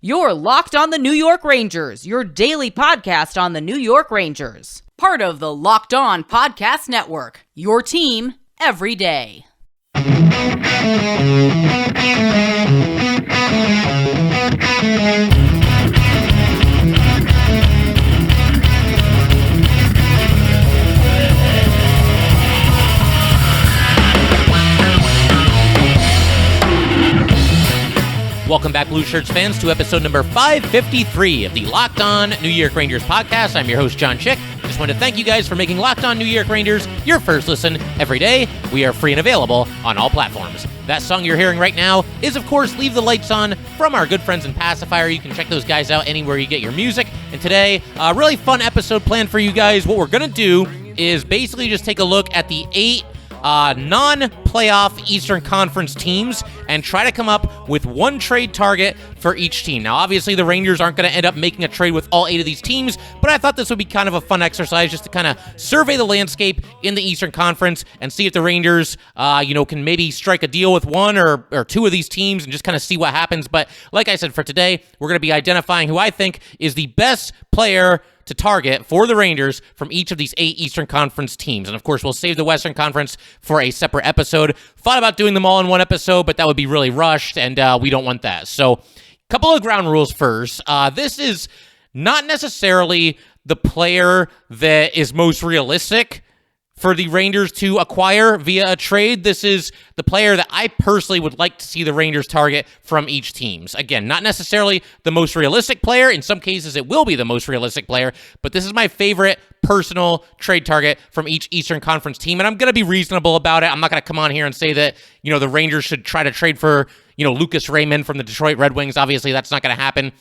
You're Locked on the New York Rangers, your daily podcast on the New York Rangers. Part of the Locked On Podcast Network, your team every day. Welcome back, Blue Shirts fans, to episode number 553 of the Locked On New York Rangers podcast. I'm your host, John Chick. Just want to thank you guys for making Locked On New York Rangers your first listen every day. We are free and available on all platforms. That song you're hearing right now is, of course, Leave the Lights On from our good friends in Passafire. You can check those guys out anywhere you get your music. And today, a really fun episode planned for you guys. What we're going to do is basically just take a look at the 8 non-playoff Eastern Conference teams and try to come up with one trade target for each team. Now, obviously, the Rangers aren't going to end up making a trade with all 8 of these teams, but I thought this would be kind of a fun exercise just to kind of survey the landscape in the Eastern Conference and see if the Rangers, can maybe strike a deal with one or 2 of these teams and just kind of see what happens. But like I said, for today, we're going to be identifying who I think is the best player to target for the Rangers from each of these 8 Eastern Conference teams. And of course, we'll save the Western Conference for a separate episode. Thought about doing them all in one episode, but that would be really rushed, and we don't want that. So, a couple of ground rules first. This is not necessarily the player that is most realistic for the Rangers to acquire via a trade. This is the player that I personally would like to see the Rangers target from each teams. Again, not necessarily the most realistic player. In some cases, it will be the most realistic player, but this is my favorite personal trade target from each Eastern Conference team, and I'm going to be reasonable about it. I'm not going to come on here and say that, the Rangers should try to trade for, Lucas Raymond from the Detroit Red Wings. Obviously, that's not going to happen.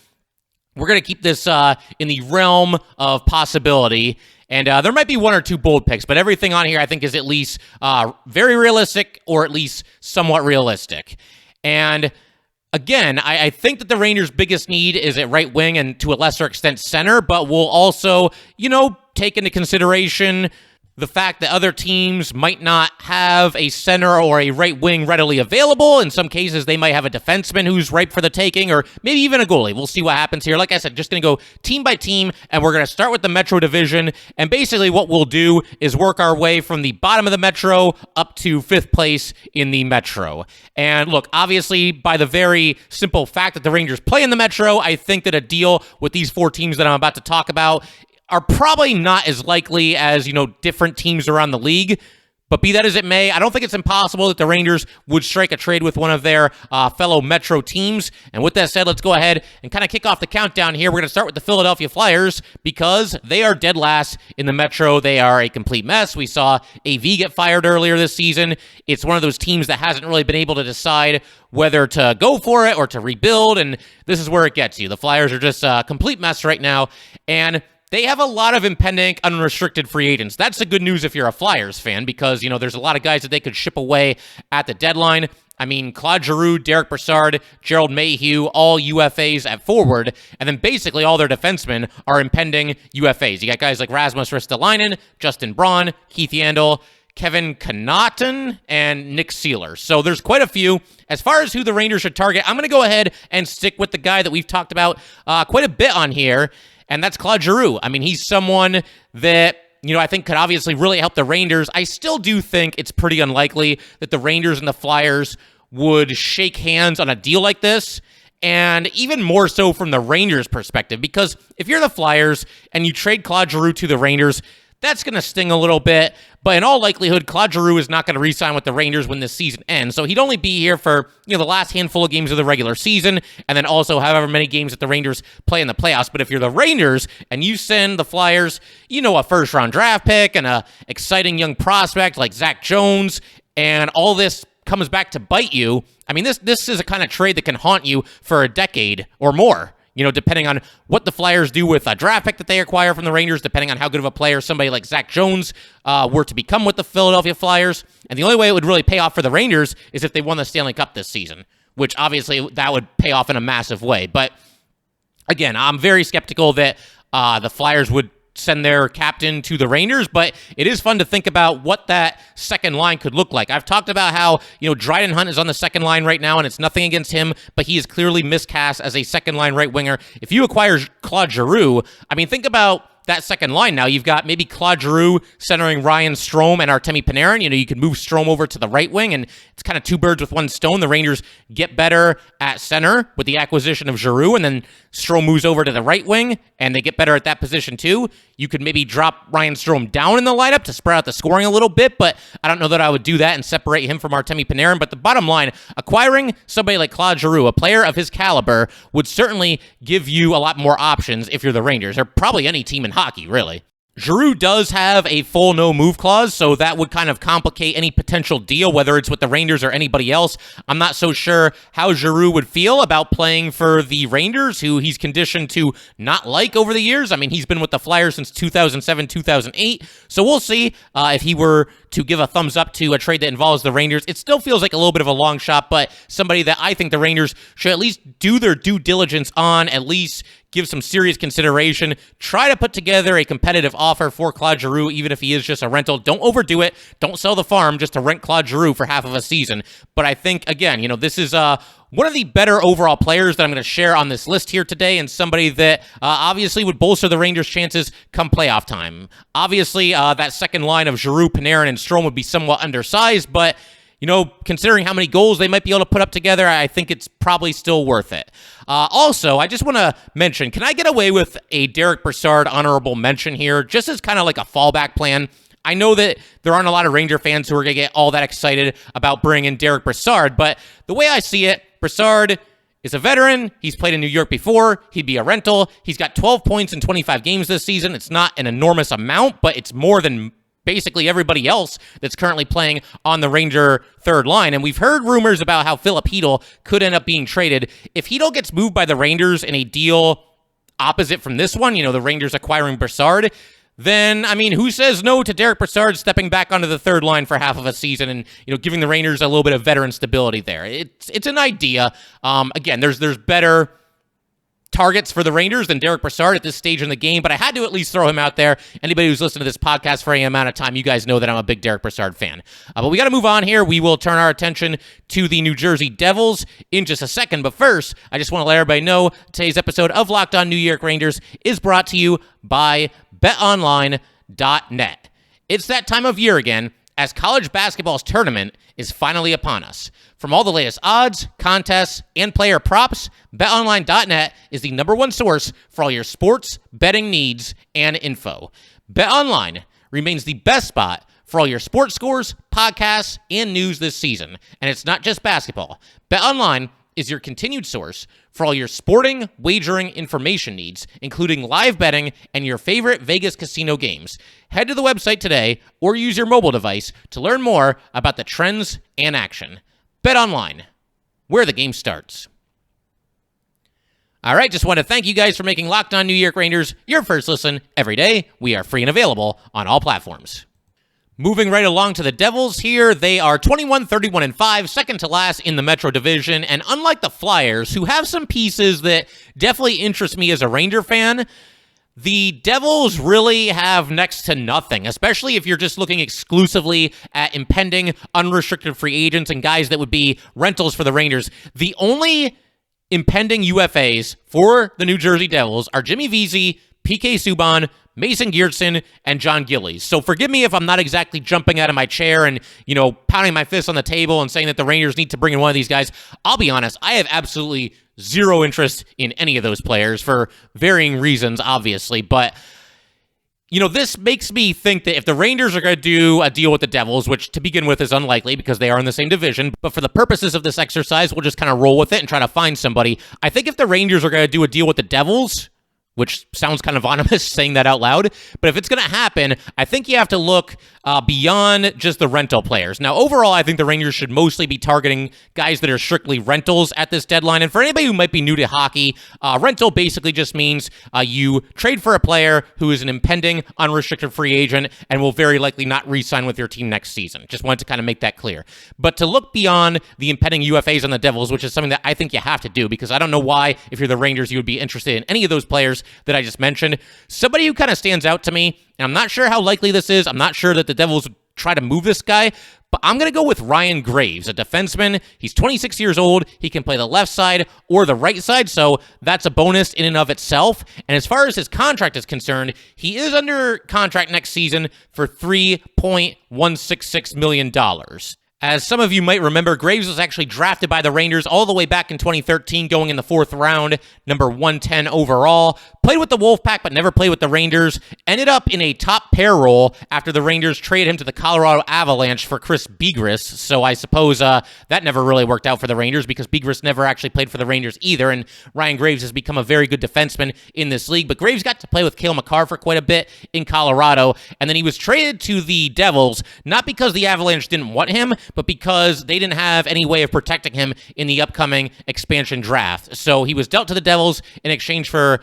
We're going to keep this in the realm of possibility. And there might be 1 or 2 bold picks, but everything on here I think is at least very realistic or at least somewhat realistic. And again, I think that the Rangers' biggest need is at right wing and to a lesser extent center, but we'll also, take into consideration the fact that other teams might not have a center or a right wing readily available. In some cases, they might have a defenseman who's ripe for the taking, or maybe even a goalie. We'll see what happens here. Like I said, just going to go team by team, and we're going to start with the Metro Division. And basically what we'll do is work our way from the bottom of the Metro up to 5th place in the Metro. And look, obviously, by the very simple fact that the Rangers play in the Metro, I think that a deal with these 4 teams that I'm about to talk about are probably not as likely as, different teams around the league. But be that as it may, I don't think it's impossible that the Rangers would strike a trade with one of their fellow Metro teams. And with that said, let's go ahead and kind of kick off the countdown here. We're going to start with the Philadelphia Flyers because they are dead last in the Metro. They are a complete mess. We saw AV get fired earlier this season. It's one of those teams that hasn't really been able to decide whether to go for it or to rebuild. And this is where it gets you. The Flyers are just a complete mess right now. And they have a lot of impending unrestricted free agents. That's the good news if you're a Flyers fan because, there's a lot of guys that they could ship away at the deadline. I mean, Claude Giroux, Derek Brassard, Gerald Mayhew, all UFAs at forward, and then basically all their defensemen are impending UFAs. You got guys like Rasmus Ristolainen, Justin Braun, Keith Yandel, Kevin Connaughton, and Nick Seeler. So there's quite a few. As far as who the Rangers should target, I'm going to go ahead and stick with the guy that we've talked about quite a bit on here, and that's Claude Giroux. I mean, he's someone that, I think could obviously really help the Rangers. I still do think it's pretty unlikely that the Rangers and the Flyers would shake hands on a deal like this, and even more so from the Rangers' perspective, because if you're the Flyers and you trade Claude Giroux to the Rangers, that's going to sting a little bit, but in all likelihood, Claude Giroux is not going to re-sign with the Rangers when this season ends, so he'd only be here for the last handful of games of the regular season, and then also however many games that the Rangers play in the playoffs. But if you're the Rangers and you send the Flyers, a first-round draft pick and a exciting young prospect like Zach Jones, and all this comes back to bite you, I mean, this is a kind of trade that can haunt you for a decade or more. Depending on what the Flyers do with a draft pick that they acquire from the Rangers, depending on how good of a player somebody like Zach Jones were to become with the Philadelphia Flyers. And the only way it would really pay off for the Rangers is if they won the Stanley Cup this season, which obviously that would pay off in a massive way. But again, I'm very skeptical that the Flyers would send their captain to the Rangers, but it is fun to think about what that second line could look like. I've talked about how, Dryden Hunt is on the second line right now, and it's nothing against him, but he is clearly miscast as a second line right winger. If you acquire Claude Giroux, think about that second line now. You've got maybe Claude Giroux centering Ryan Strome and Artemi Panarin. You could move Strome over to the right wing, and it's kind of two birds with one stone. The Rangers get better at center with the acquisition of Giroux, and then Strome moves over to the right wing, and they get better at that position too. You could maybe drop Ryan Strome down in the lineup to spread out the scoring a little bit, but I don't know that I would do that and separate him from Artemi Panarin. But the bottom line, acquiring somebody like Claude Giroux, a player of his caliber, would certainly give you a lot more options if you're the Rangers, or probably any team in hockey, really. Giroux does have a full no-move clause, so that would kind of complicate any potential deal, whether it's with the Rangers or anybody else. I'm not so sure how Giroux would feel about playing for the Rangers, who he's conditioned to not like over the years. He's been with the Flyers since 2007, 2008, so we'll see if he were to give a thumbs up to a trade that involves the Rangers. It still feels like a little bit of a long shot, but somebody that I think the Rangers should at least do their due diligence on, at least give some serious consideration, try to put together a competitive offer for Claude Giroux, even if he is just a rental. Don't overdo it. Don't sell the farm just to rent Claude Giroux for half of a season. But I think, again, this is one of the better overall players that I'm going to share on this list here today, and somebody that obviously would bolster the Rangers' chances come playoff time. Obviously, that second line of Giroux, Panarin, and Strome would be somewhat undersized, but considering how many goals they might be able to put up together, I think it's probably still worth it. Also, I just want to mention, can I get away with a Derek Brassard honorable mention here, just as kind of like a fallback plan? I know that there aren't a lot of Ranger fans who are going to get all that excited about bringing in Derek Brassard, but the way I see it, Brassard is a veteran. He's played in New York before. He'd be a rental. He's got 12 points in 25 games this season. It's not an enormous amount, but it's more than basically everybody else that's currently playing on the Ranger third line. And we've heard rumors about how Philip Hedl could end up being traded. If Hedl gets moved by the Rangers in a deal opposite from this one, the Rangers acquiring Brassard, then, who says no to Derek Brassard stepping back onto the third line for half of a season and, giving the Rangers a little bit of veteran stability there? It's an idea. Again, there's better targets for the Rangers than Derek Brassard at this stage in the game, but I had to at least throw him out there. Anybody who's listened to this podcast for any amount of time, you guys know that I'm a big Derek Brassard fan. But we got to move on here. We will turn our attention to the New Jersey Devils in just a second, but first, I just want to let everybody know today's episode of Locked On New York Rangers is brought to you by BetOnline.net. It's that time of year again, as college basketball's tournament is finally upon us. From all the latest odds, contests, and player props, BetOnline.net is the #1 source for all your sports betting needs and info. BetOnline remains the best spot for all your sports scores, podcasts, and news this season. And it's not just basketball. BetOnline is your continued source for all your sporting wagering information needs, including live betting and your favorite Vegas casino games. Head to the website today or use your mobile device to learn more about the trends and action. BetOnline, where the game starts. All right, just want to thank you guys for making Locked On New York Rangers your first listen every day. We are free and available on all platforms. Moving right along to the Devils here, they are 21-31-5, second to last in the Metro Division, and unlike the Flyers, who have some pieces that definitely interest me as a Ranger fan, the Devils really have next to nothing, especially if you're just looking exclusively at impending unrestricted free agents and guys that would be rentals for the Rangers. The only impending UFAs for the New Jersey Devils are Jimmy Vesey, PK Subban, Mason Geertsen, and John Gillies. So forgive me if I'm not exactly jumping out of my chair and, pounding my fist on the table and saying that the Rangers need to bring in one of these guys. I'll be honest, I have absolutely zero interest in any of those players for varying reasons, obviously. But, this makes me think that if the Rangers are going to do a deal with the Devils, which to begin with is unlikely because they are in the same division, but for the purposes of this exercise, we'll just kind of roll with it and try to find somebody. I think if the Rangers are going to do a deal with the Devils, which sounds kind of ominous saying that out loud, but if it's going to happen, I think you have to look beyond just the rental players. Now, overall, I think the Rangers should mostly be targeting guys that are strictly rentals at this deadline. And for anybody who might be new to hockey, rental basically just means you trade for a player who is an impending unrestricted free agent and will very likely not re-sign with your team next season. Just wanted to kind of make that clear. But to look beyond the impending UFAs on the Devils, which is something that I think you have to do, because I don't know why, if you're the Rangers, you would be interested in any of those players. that I just mentioned. Somebody who kind of stands out to me, and I'm not sure how likely this is. I'm not sure that the Devils would try to move this guy, but I'm going to go with Ryan Graves, a defenseman. He's 26 years old. He can play the left side or the right side, so that's a bonus in and of itself. And as far as his contract is concerned, he is under contract next season for $3.166 million. As some of you might remember, Graves was actually drafted by the Rangers all the way back in 2013, going in the 4th round, number 110 overall. Played with the Wolfpack, but never played with the Rangers. Ended up in a top pair role after the Rangers traded him to the Colorado Avalanche for Chris Bigras. So I suppose that never really worked out for the Rangers because Bigras never actually played for the Rangers either. And Ryan Graves has become a very good defenseman in this league. But Graves got to play with Cale Makar for quite a bit in Colorado. And then he was traded to the Devils, not because the Avalanche didn't want him, but because they didn't have any way of protecting him in the upcoming expansion draft. So he was dealt to the Devils in exchange for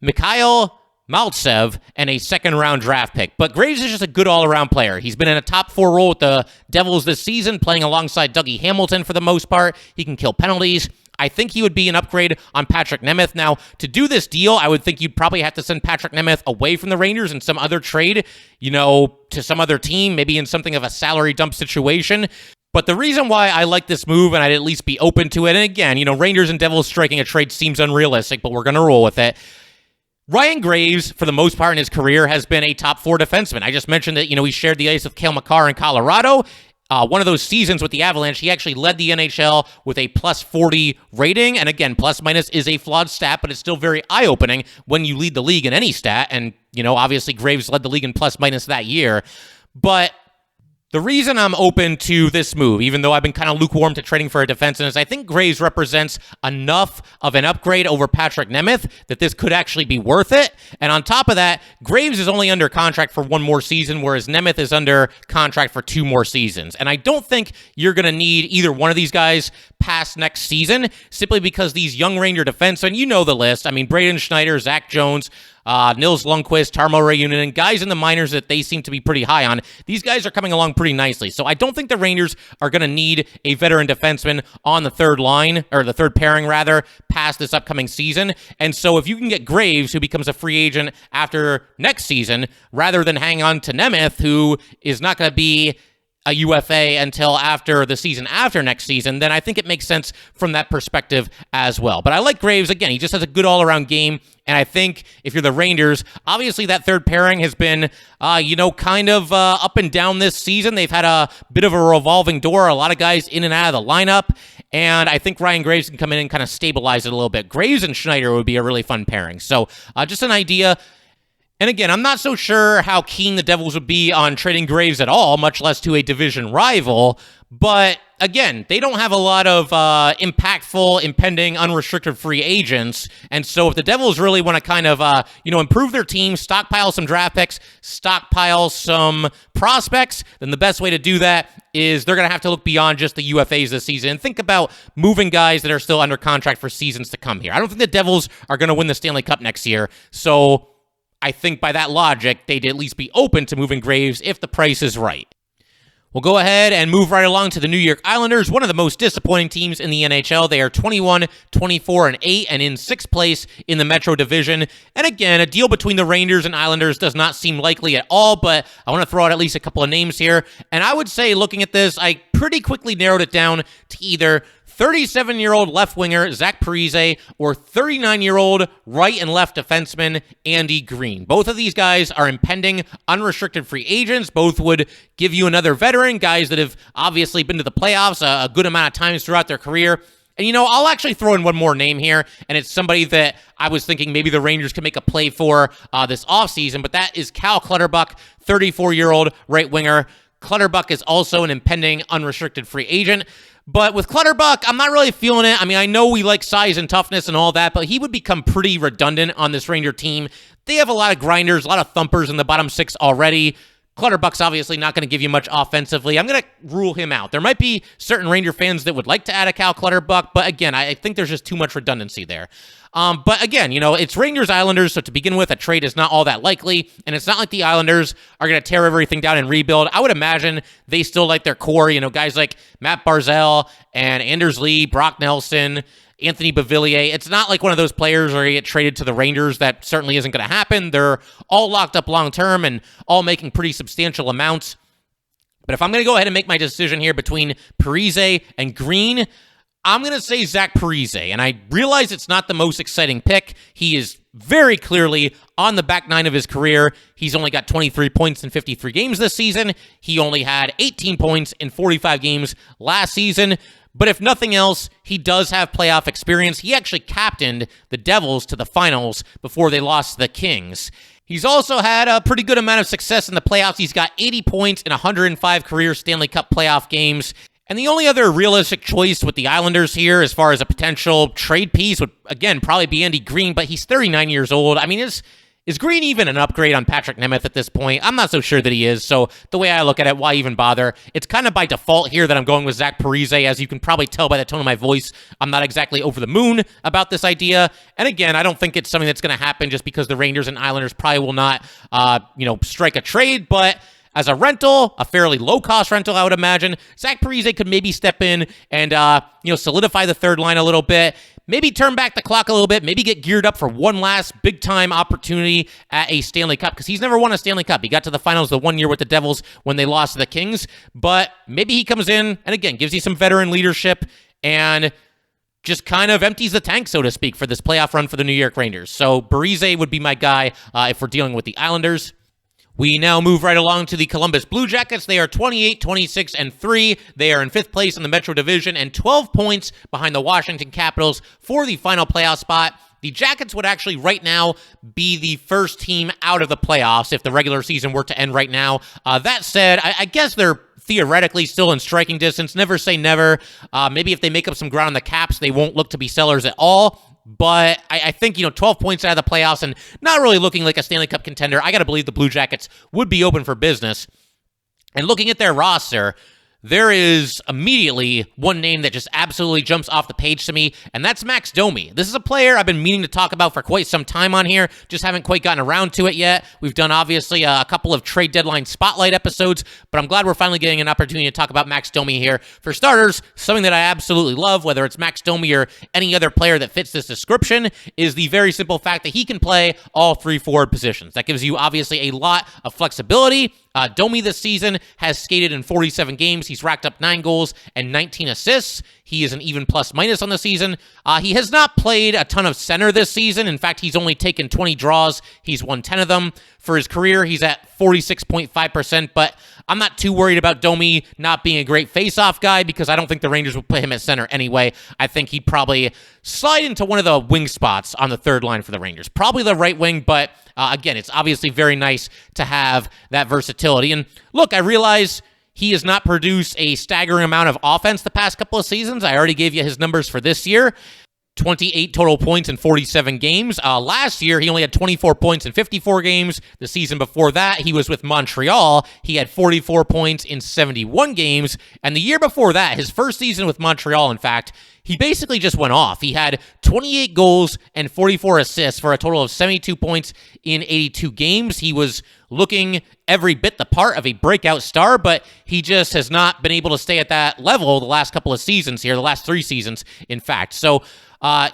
Mikhail Maltsev and a second-round draft pick. But Graves is just a good all-around player. He's been in a top 4 role with the Devils this season, playing alongside Dougie Hamilton for the most part. He can kill penalties. I think he would be an upgrade on Patrick Nemeth. Now, to do this deal, I would think you'd probably have to send Patrick Nemeth away from the Rangers in some other trade, to some other team, maybe in something of a salary dump situation. But the reason why I like this move, and I'd at least be open to it, and again, Rangers and Devils striking a trade seems unrealistic, but we're going to roll with it. Ryan Graves, for the most part in his career, has been a top 4 defenseman. I just mentioned that, he shared the ice with Cale Makar in Colorado. One of those seasons with the Avalanche, he actually led the NHL with a plus 40 rating. And again, plus minus is a flawed stat, but it's still very eye-opening when you lead the league in any stat. And, obviously Graves led the league in plus minus that year. But the reason I'm open to this move, even though I've been kind of lukewarm to trading for a defenseman, is I think Graves represents enough of an upgrade over Patrick Nemeth that this could actually be worth it. And on top of that, Graves is only under contract for 1 more season, whereas Nemeth is under contract for 2 more seasons. And I don't think you're going to need either one of these guys past next season, simply because these young Ranger defensemen, the list. I mean, Braden Schneider, Zach Jones, Nils Lundqvist, Tarmo Reunanen, guys in the minors that they seem to be pretty high on. These guys are coming along pretty nicely. So I don't think the Rangers are going to need a veteran defenseman on the third line, or the third pairing rather, past this upcoming season. And so if you can get Graves, who becomes a free agent after next season, rather than hang on to Nemeth, who is not going to be a UFA until after the season after next season, then I think it makes sense from that perspective as well. But I like Graves. Again, he just has a good all-around game, and I think if you're the Rangers, obviously that third pairing has been, kind of up and down this season. They've had a bit of a revolving door, a lot of guys in and out of the lineup, and I think Ryan Graves can come in and kind of stabilize it a little bit. Graves and Schneider would be a really fun pairing. So just an idea. And again, I'm not so sure how keen the Devils would be on trading Graves at all, much less to a division rival. But again, they don't have a lot of impactful, impending, unrestricted free agents. And so if the Devils really want to kind of, improve their team, stockpile some draft picks, stockpile some prospects, then the best way to do that is they're going to have to look beyond just the UFAs this season and think about moving guys that are still under contract for seasons to come here. I don't think the Devils are going to win the Stanley Cup next year. So I think by that logic, they'd at least be open to moving Graves if the price is right. We'll go ahead and move right along to the New York Islanders, one of the most disappointing teams in the NHL. They are 21, 24, and 8, and in 6th place in the Metro Division. And again, a deal between the Rangers and Islanders does not seem likely at all, but I want to throw out at least a couple of names here. And I would say, looking at this, I pretty quickly narrowed it down to either 37-year-old left winger Zach Parise or 39-year-old right and left defenseman Andy Green. Both of these guys are impending unrestricted free agents. Both would give you another veteran, guys that have obviously been to the playoffs a good amount of times throughout their career. And, I'll actually throw in one more name here, and it's somebody that I was thinking maybe the Rangers could make a play for this offseason, but that is Cal Clutterbuck, 34-year-old right winger. Clutterbuck is also an impending unrestricted free agent. But with Clutterbuck, I'm not really feeling it. I mean, I know we like size and toughness and all that, but he would become pretty redundant on this Ranger team. They have a lot of grinders, a lot of thumpers in the bottom 6 already. Clutterbuck's obviously not going to give you much offensively. I'm going to rule him out. There might be certain Ranger fans that would like to add a Cal Clutterbuck, but again, I think there's just too much redundancy there. But again, it's Rangers-Islanders, so to begin with, a trade is not all that likely, and it's not like the Islanders are going to tear everything down and rebuild. I would imagine they still like their core, guys like Matt Barzal and Anders Lee, Brock Nelson, Anthony Beauvillier. It's not like one of those players where you get traded to the Rangers. That certainly isn't going to happen. They're all locked up long-term and all making pretty substantial amounts. But if I'm going to go ahead and make my decision here between Parise and Green, I'm going to say Zach Parise. And I realize it's not the most exciting pick. He is very clearly on the back nine of his career. He's only got 23 points in 53 games this season. He only had 18 points in 45 games last season. But if nothing else, he does have playoff experience. He actually captained the Devils to the finals before they lost to the Kings. He's also had a pretty good amount of success in the playoffs. He's got 80 points in 105 career Stanley Cup playoff games. And the only other realistic choice with the Islanders here as far as a potential trade piece would, again, probably be Andy Green, but he's 39 years old. I mean, is Green even an upgrade on Patrick Nemeth at this point? I'm not so sure that he is, so the way I look at it, why even bother? It's kind of by default here that I'm going with Zach Parise. As you can probably tell by the tone of my voice, I'm not exactly over the moon about this idea. And again, I don't think it's something that's going to happen just because the Rangers and Islanders probably will not, strike a trade, but as a rental, a fairly low-cost rental, I would imagine, Zach Parise could maybe step in and, solidify the third line a little bit, maybe turn back the clock a little bit, maybe get geared up for one last big-time opportunity at a Stanley Cup, because he's never won a Stanley Cup. He got to the finals the one year with the Devils when they lost to the Kings, but maybe he comes in and, again, gives you some veteran leadership and just kind of empties the tank, so to speak, for this playoff run for the New York Rangers. So Parise would be my guy if we're dealing with the Islanders. We now move right along to the Columbus Blue Jackets. They are 28, 26, and 3. They are in 5th place in the Metro Division and 12 points behind the Washington Capitals for the final playoff spot. The Jackets would actually right now be the first team out of the playoffs if the regular season were to end right now. That said, I guess they're theoretically still in striking distance. Never say never. Maybe if they make up some ground on the Caps, they won't look to be sellers at all. But I think, 12 points out of the playoffs and not really looking like a Stanley Cup contender, I got to believe the Blue Jackets would be open for business. And looking at their roster, there is immediately one name that just absolutely jumps off the page to me, and that's Max Domi. This is a player I've been meaning to talk about for quite some time on here, just haven't quite gotten around to it yet. We've done, obviously, a couple of trade deadline spotlight episodes, but I'm glad we're finally getting an opportunity to talk about Max Domi here. For starters, something that I absolutely love, whether it's Max Domi or any other player that fits this description, is the very simple fact that he can play all three forward positions. That gives you, obviously, a lot of flexibility. Domi this season has skated in 47 games. He's racked up 9 goals and 19 assists. He is an even plus-minus on the season. He has not played a ton of center this season. In fact, he's only taken 20 draws. He's won 10 of them. For his career, he's at 46.5%, but I'm not too worried about Domi not being a great face-off guy because I don't think the Rangers would put him at center anyway. I think he'd probably slide into one of the wing spots on the third line for the Rangers. Probably the right wing, but again, it's obviously very nice to have that versatility. And look, I realize he has not produced a staggering amount of offense the past couple of seasons. I already gave you his numbers for this year. 28 total points in 47 games. Last year, he only had 24 points in 54 games. The season before that, he was with Montreal. He had 44 points in 71 games. And the year before that, his first season with Montreal, in fact, he basically just went off. He had 28 goals and 44 assists for a total of 72 points in 82 games. He was looking every bit the part of a breakout star, but he just has not been able to stay at that level the last couple of seasons here, the last 3 seasons, in fact. So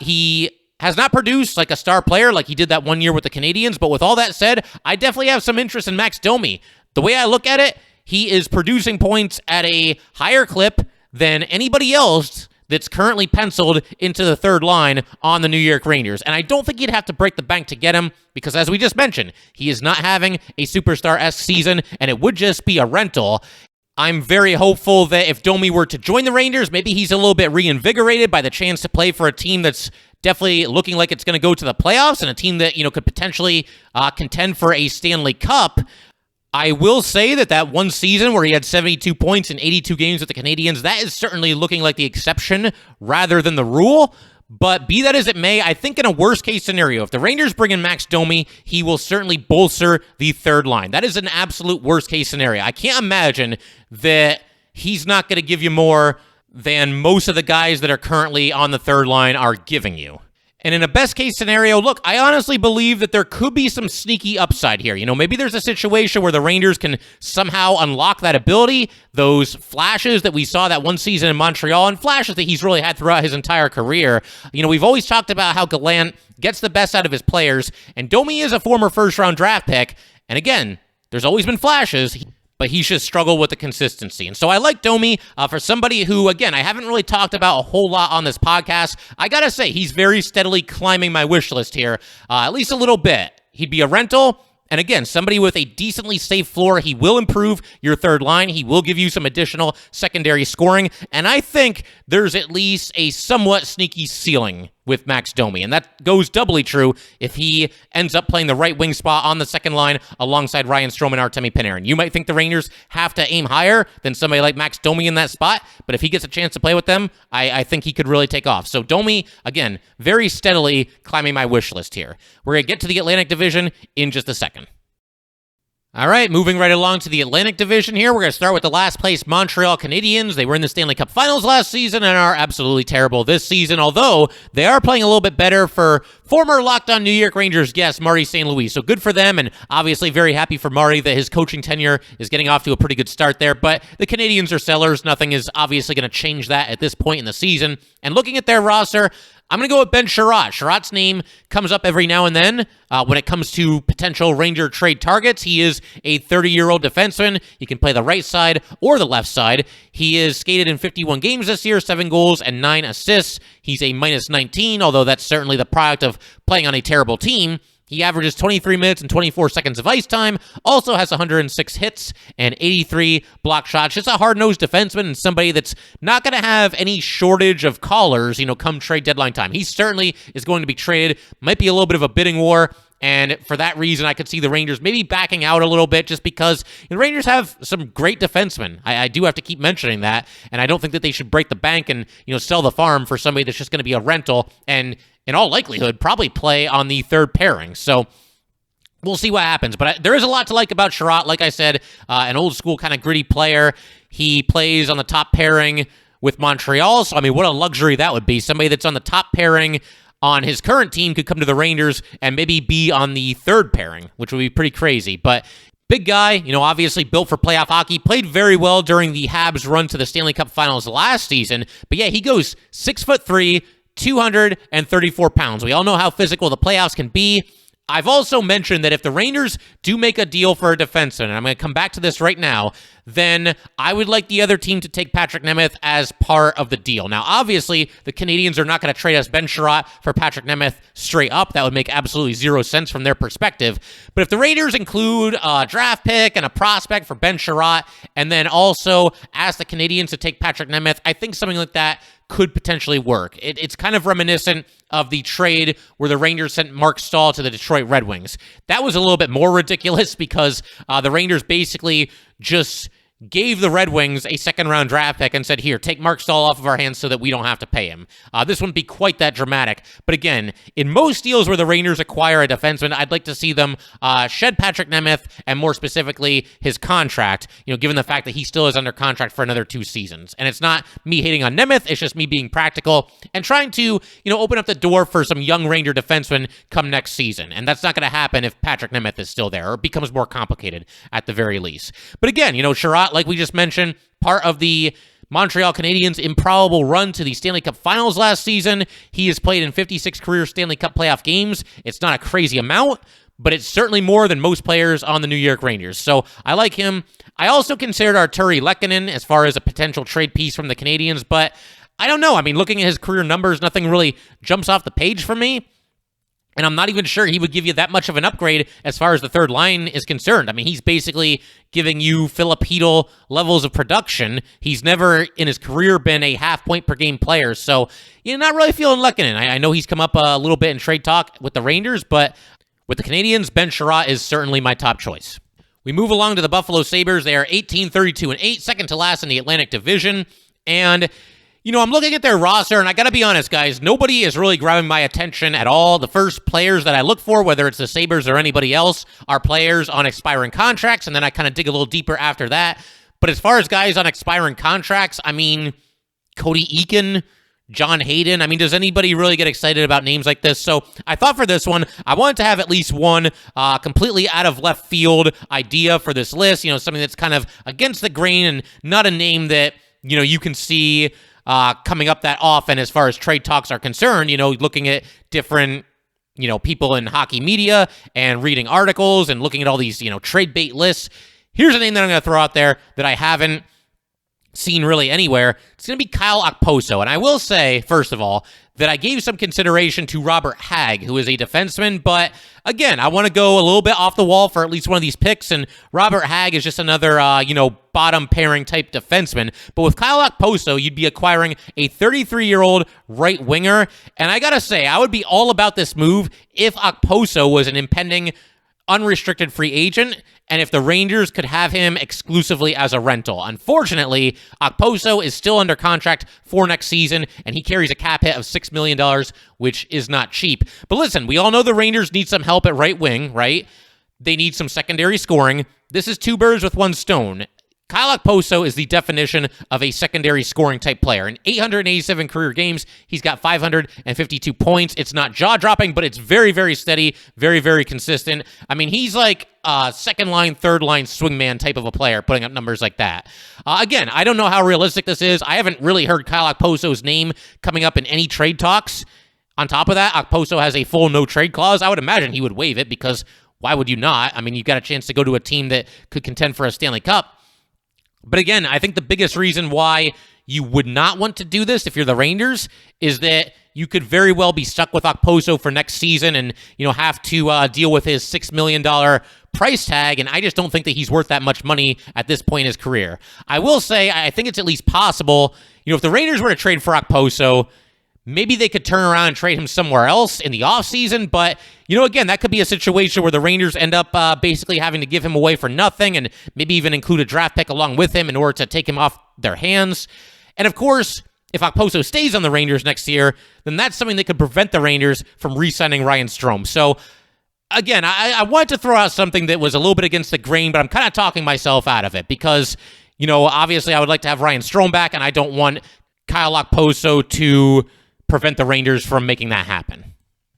he has not produced like a star player like he did that one year with the Canadiens, but with all that said, I definitely have some interest in Max Domi. The way I look at it, he is producing points at a higher clip than anybody else that's currently penciled into the third line on the New York Rangers. And I don't think you'd have to break the bank to get him because, as we just mentioned, he is not having a superstar-esque season, and it would just be a rental. I'm very hopeful that if Domi were to join the Rangers, maybe he's a little bit reinvigorated by the chance to play for a team that's definitely looking like it's going to go to the playoffs and a team that, could potentially contend for a Stanley Cup. I will say that one season where he had 72 points in 82 games with the Canadiens, that is certainly looking like the exception rather than the rule. But be that as it may, I think in a worst-case scenario, if the Rangers bring in Max Domi, he will certainly bolster the third line. That is an absolute worst-case scenario. I can't imagine that he's not going to give you more than most of the guys that are currently on the third line are giving you. And in a best-case scenario, look, I honestly believe that there could be some sneaky upside here. Maybe there's a situation where the Rangers can somehow unlock that ability, those flashes that we saw that one season in Montreal, and flashes that he's really had throughout his entire career. We've always talked about how Gallant gets the best out of his players, and Domi is a former first-round draft pick, and again, there's always been flashes, but he's just struggled with the consistency. And so I like Domi for somebody who, again, I haven't really talked about a whole lot on this podcast. I got to say, he's very steadily climbing my wish list here, at least a little bit. He'd be a rental. And again, somebody with a decently safe floor. He will improve your third line. He will give you some additional secondary scoring. And I think there's at least a somewhat sneaky ceiling with Max Domi. And that goes doubly true if he ends up playing the right wing spot on the second line alongside Ryan Strome and Artemi Panarin. You might think the Rangers have to aim higher than somebody like Max Domi in that spot, but if he gets a chance to play with them, I think he could really take off. So Domi, again, very steadily climbing my wish list here. We're going to get to the Atlantic Division in just a second. All right, moving right along to the Atlantic Division here. We're going to start with the last place Montreal Canadiens. They were in the Stanley Cup Finals last season and are absolutely terrible this season, although they are playing a little bit better for former Locked On New York Rangers guest Marty St. Louis. So good for them, and obviously very happy for Marty that his coaching tenure is getting off to a pretty good start there. But the Canadiens are sellers. Nothing is obviously going to change that at this point in the season. And looking at their roster, I'm going to go with Ben Chiarot. Chiarot's name comes up every now and then when it comes to potential Ranger trade targets. He is a 30-year-old defenseman. He can play the right side or the left side. He is skated in 51 games this year, 7 goals and 9 assists. He's a -19, although that's certainly the product of playing on a terrible team. He averages 23 minutes and 24 seconds of ice time, also has 106 hits and 83 block shots. Just a hard-nosed defenseman and somebody that's not going to have any shortage of callers, come trade deadline time. He certainly is going to be traded. Might be a little bit of a bidding war, and for that reason, I could see the Rangers maybe backing out a little bit just because the Rangers have some great defensemen. I do have to keep mentioning that, and I don't think that they should break the bank and sell the farm for somebody that's just going to be a rental and in all likelihood, probably play on the third pairing. So we'll see what happens. But there is a lot to like about Chiarot. Like I said, an old school kind of gritty player. He plays on the top pairing with Montreal. So, what a luxury that would be. Somebody that's on the top pairing on his current team could come to the Rangers and maybe be on the third pairing, which would be pretty crazy. But big guy, obviously built for playoff hockey, played very well during the Habs run to the Stanley Cup Finals last season. But yeah, he goes 6'3", 234 pounds. We all know how physical the playoffs can be. I've also mentioned that if the Rangers do make a deal for a defenseman, and I'm going to come back to this right now, then I would like the other team to take Patrick Nemeth as part of the deal. Now, obviously, the Canadiens are not going to trade us Ben Chiarot for Patrick Nemeth straight up. That would make absolutely zero sense from their perspective. But if the Raiders include a draft pick and a prospect for Ben Chiarot, and then also ask the Canadiens to take Patrick Nemeth, I think something like that could potentially work. It's kind of reminiscent of the trade where the Rangers sent Mark Stahl to the Detroit Red Wings. That was a little bit more ridiculous because the Rangers basically just gave the Red Wings a second-round draft pick and said, here, take Mark Stahl off of our hands so that we don't have to pay him. This wouldn't be quite that dramatic. But again, in most deals where the Rangers acquire a defenseman, I'd like to see them shed Patrick Nemeth and more specifically his contract, given the fact that he still is under contract for another 2 seasons. And it's not me hating on Nemeth, it's just me being practical and trying to, open up the door for some young Ranger defensemen come next season. And that's not going to happen if Patrick Nemeth is still there, or it becomes more complicated at the very least. But again, Chiarot, like we just mentioned, part of the Montreal Canadiens' improbable run to the Stanley Cup Finals last season. He has played in 56 career Stanley Cup playoff games. It's not a crazy amount, but it's certainly more than most players on the New York Rangers. So I like him. I also considered Arturi Lehkonen as far as a potential trade piece from the Canadiens, but I don't know. Looking at his career numbers, nothing really jumps off the page for me. And I'm not even sure he would give you that much of an upgrade as far as the third line is concerned. He's basically giving you Philip Hedl levels of production. He's never in his career been a half-point per game player. So you're not really feeling Lehkonen. I know he's come up a little bit in trade talk with the Rangers, but with the Canadiens, Ben Chiarot is certainly my top choice. We move along to the Buffalo Sabres. They are 18-32-8, second to last in the Atlantic Division. And I'm looking at their roster, and I got to be honest, guys, nobody is really grabbing my attention at all. The first players that I look for, whether it's the Sabres or anybody else, are players on expiring contracts, and then I kind of dig a little deeper after that. But as far as guys on expiring contracts, Cody Eakin, John Hayden. I mean, does anybody really get excited about names like this? So I thought for this one, I wanted to have at least one completely out of left field idea for this list, something that's kind of against the grain and not a name that, you can see coming up that often as far as trade talks are concerned, looking at different people in hockey media and reading articles and looking at all these, trade bait lists. Here's a name that I'm going to throw out there that I haven't seen really anywhere. It's going to be Kyle Okposo. And I will say, first of all, that I gave some consideration to Robert Hagg, who is a defenseman. But again, I want to go a little bit off the wall for at least one of these picks. And Robert Hagg is just another, bottom pairing type defenseman. But with Kyle Okposo, you'd be acquiring a 33-year-old right winger. And I got to say, I would be all about this move if Okposo was an impending unrestricted free agent, and if the Rangers could have him exclusively as a rental. Unfortunately, Okposo is still under contract for next season, and he carries a cap hit of $6 million, which is not cheap. But listen, we all know the Rangers need some help at right wing, right? They need some secondary scoring. This is two birds with one stone. Kyle Okposo is the definition of a secondary scoring type player. In 887 career games, he's got 552 points. It's not jaw-dropping, but it's very, very steady, very, very consistent. I mean, he's like a second-line, third-line swingman type of a player, putting up numbers like that. Again, I don't know how realistic this is. I haven't really heard Kyle Okposo's name coming up in any trade talks. On top of that, Okposo has a full no-trade clause. I would imagine he would waive it because why would you not? I mean, you've got a chance to go to a team that could contend for a Stanley Cup. But again, I think the biggest reason why you would not want to do this if you're the Rangers is that you could very well be stuck with Okposo for next season and, have to deal with his $6 million price tag, and I just don't think that he's worth that much money at this point in his career. I will say, I think it's at least possible, if the Rangers were to trade for Okposo, maybe they could turn around and trade him somewhere else in the offseason, but, again, that could be a situation where the Rangers end up basically having to give him away for nothing and maybe even include a draft pick along with him in order to take him off their hands. And, of course, if Okposo stays on the Rangers next year, then that's something that could prevent the Rangers from re-signing Ryan Strome. So, again, I wanted to throw out something that was a little bit against the grain, but I'm kind of talking myself out of it because, obviously I would like to have Ryan Strome back, and I don't want Kyle Okposo to prevent the Rangers from making that happen.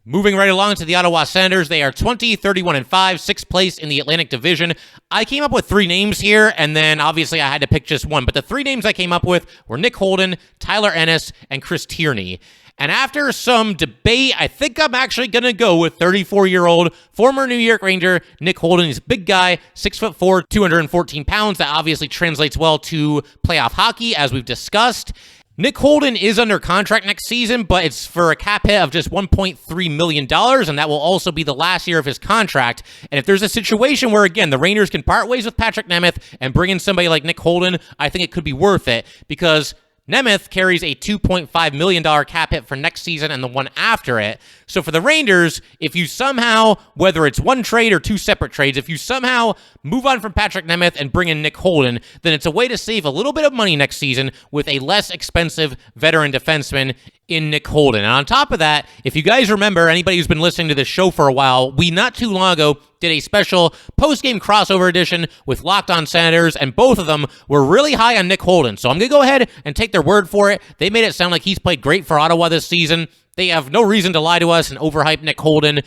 Moving right along to the Ottawa Senators, they are 20, 31-5, 6th place in the Atlantic Division. I came up with 3 names here, and then obviously I had to pick just one, but the 3 names I came up with were Nick Holden, Tyler Ennis, and Chris Tierney. And after some debate, I think I'm actually going to go with 34-year-old former New York Ranger Nick Holden. He's a big guy, 6'4", 214 pounds. That obviously translates well to playoff hockey, as we've discussed. Nick Holden is under contract next season, but it's for a cap hit of just $1.3 million, and that will also be the last year of his contract. And if there's a situation where, again, the Rangers can part ways with Patrick Nemeth and bring in somebody like Nick Holden, I think it could be worth it because Nemeth carries a $2.5 million cap hit for next season and the one after it. So for the Rangers, if you somehow, whether it's one trade or 2 separate trades, if you somehow move on from Patrick Nemeth and bring in Nick Holden, then it's a way to save a little bit of money next season with a less expensive veteran defenseman in Nick Holden. And on top of that, if you guys remember, anybody who's been listening to this show for a while, we not too long ago did a special post-game crossover edition with Locked On Senators, and both of them were really high on Nick Holden. So I'm going to go ahead and take their word for it. They made it sound like he's played great for Ottawa this season. They have no reason to lie to us and overhype Nick Holden.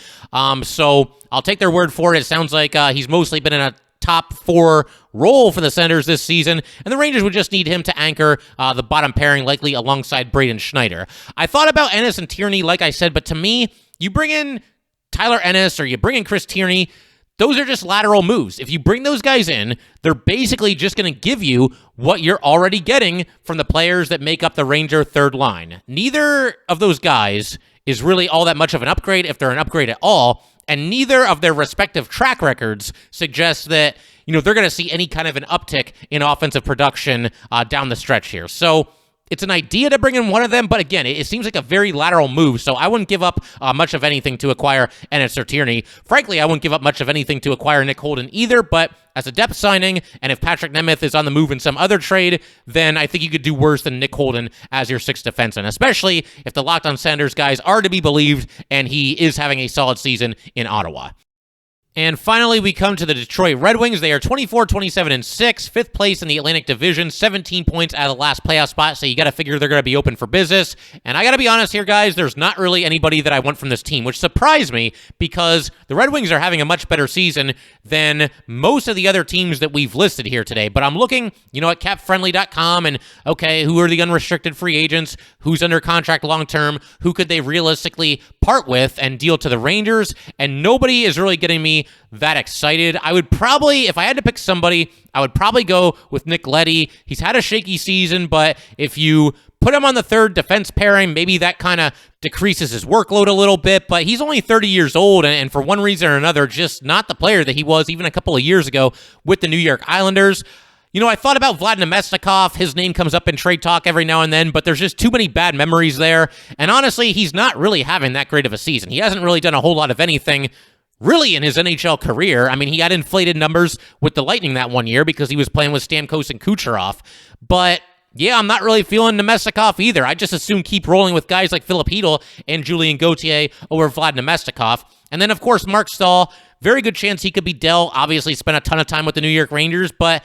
So I'll take their word for it. It sounds like he's mostly been in a top 4 role for the Senators this season, and the Rangers would just need him to anchor the bottom pairing, likely alongside Braden Schneider. I thought about Ennis and Tierney, like I said, but to me, you bring in Tyler Ennis or you bring in Chris Tierney, those are just lateral moves. If you bring those guys in, they're basically just going to give you what you're already getting from the players that make up the Ranger third line. Neither of those guys is really all that much of an upgrade, if they're an upgrade at all, and neither of their respective track records suggests that, they're going to see any kind of an uptick in offensive production down the stretch here. So it's an idea to bring in one of them, but again, it seems like a very lateral move, so I wouldn't give up much of anything to acquire Ennis or Tierney. Frankly, I wouldn't give up much of anything to acquire Nick Holden either, but as a depth signing, and if Patrick Nemeth is on the move in some other trade, then I think you could do worse than Nick Holden as your 6th defenseman, especially if the Locked On Senators guys are to be believed, and he is having a solid season in Ottawa. And finally, we come to the Detroit Red Wings. They are 24, 27, and 6, fifth place in the Atlantic Division, 17 points out of the last playoff spot, so you got to figure they're going to be open for business. And I got to be honest here, guys, there's not really anybody that I want from this team, which surprised me because the Red Wings are having a much better season than most of the other teams that we've listed here today. But I'm looking, at capfriendly.com and, okay, who are the unrestricted free agents? Who's under contract long-term? Who could they realistically part with and deal to the Rangers? And nobody is really getting me that excited. I would probably, if I had to pick somebody, I would probably go with Nick Leddy. He's had a shaky season, but if you put him on the third defense pairing, maybe that kind of decreases his workload a little bit, but he's only 30 years old, and for one reason or another, just not the player that he was even a couple of years ago with the New York Islanders. I thought about Vlad Namestnikov. His name comes up in trade talk every now and then, but there's just too many bad memories there. And honestly, he's not really having that great of a season. He hasn't really done a whole lot of anything really in his NHL career. I mean, he had inflated numbers with the Lightning that one year because he was playing with Stamkos and Kucherov. But yeah, I'm not really feeling Namestnikov either. I just assume keep rolling with guys like Philip Hedl and Julien Gauthier over Vlad Namestnikov. And then, of course, Mark Stahl. Very good chance he could be dealt. Obviously, spent a ton of time with the New York Rangers, but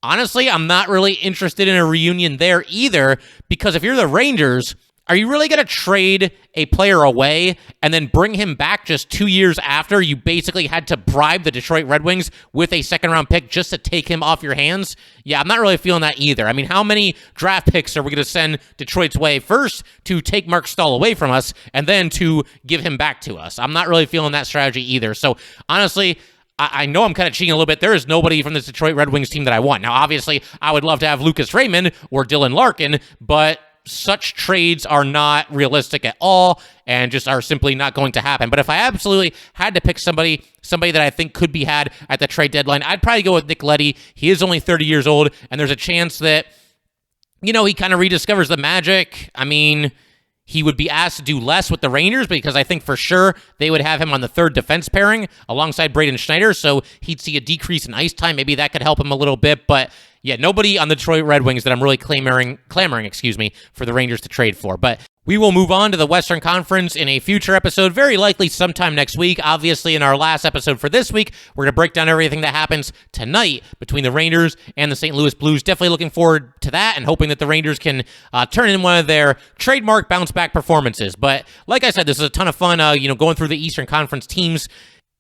honestly, I'm not really interested in a reunion there either, because if you're the Rangers, are you really going to trade a player away and then bring him back just 2 years after you basically had to bribe the Detroit Red Wings with a second-round pick just to take him off your hands? Yeah, I'm not really feeling that either. I mean, how many draft picks are we going to send Detroit's way? First, to take Mark Stahl away from us, and then to give him back to us. I'm not really feeling that strategy either. So, honestly, I know I'm kind of cheating a little bit. There is nobody from this Detroit Red Wings team that I want. Now, obviously, I would love to have Lucas Raymond or Dylan Larkin, but such trades are not realistic at all and just are simply not going to happen. But if I absolutely had to pick somebody that I think could be had at the trade deadline, I'd probably go with Nick Leddy. He is only 30 years old, and there's a chance that, he kind of rediscovers the magic. I mean, he would be asked to do less with the Rangers because I think for sure they would have him on the third defense pairing alongside Braden Schneider, so he'd see a decrease in ice time. Maybe that could help him a little bit, but yeah, nobody on the Detroit Red Wings that I'm really clamoring, for the Rangers to trade for. But we will move on to the Western Conference in a future episode, very likely sometime next week. Obviously, in our last episode for this week, we're going to break down everything that happens tonight between the Rangers and the St. Louis Blues. Definitely looking forward to that and hoping that the Rangers can turn in one of their trademark bounce-back performances. But like I said, this is a ton of fun, going through the Eastern Conference teams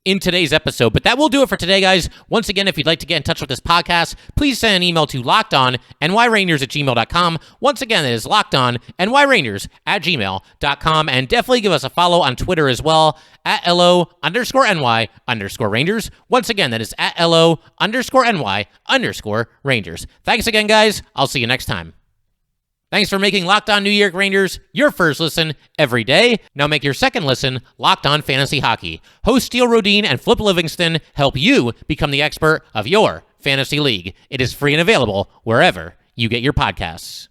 in today's episode. But that will do it for today, guys. Once again, if you'd like to get in touch with this podcast, please send an email to lockedonnyrangers@gmail.com. Once again, that is lockedonnyrangers@gmail.com. And definitely give us a follow on Twitter as well, @LO_NY_Rangers. Once again, that is @LO_NY_Rangers. Thanks again, guys. I'll see you next time. Thanks for making Locked On New York Rangers your first listen every day. Now make your second listen Locked On Fantasy Hockey. Host Steele Rodine and Flip Livingston help you become the expert of your fantasy league. It is free and available wherever you get your podcasts.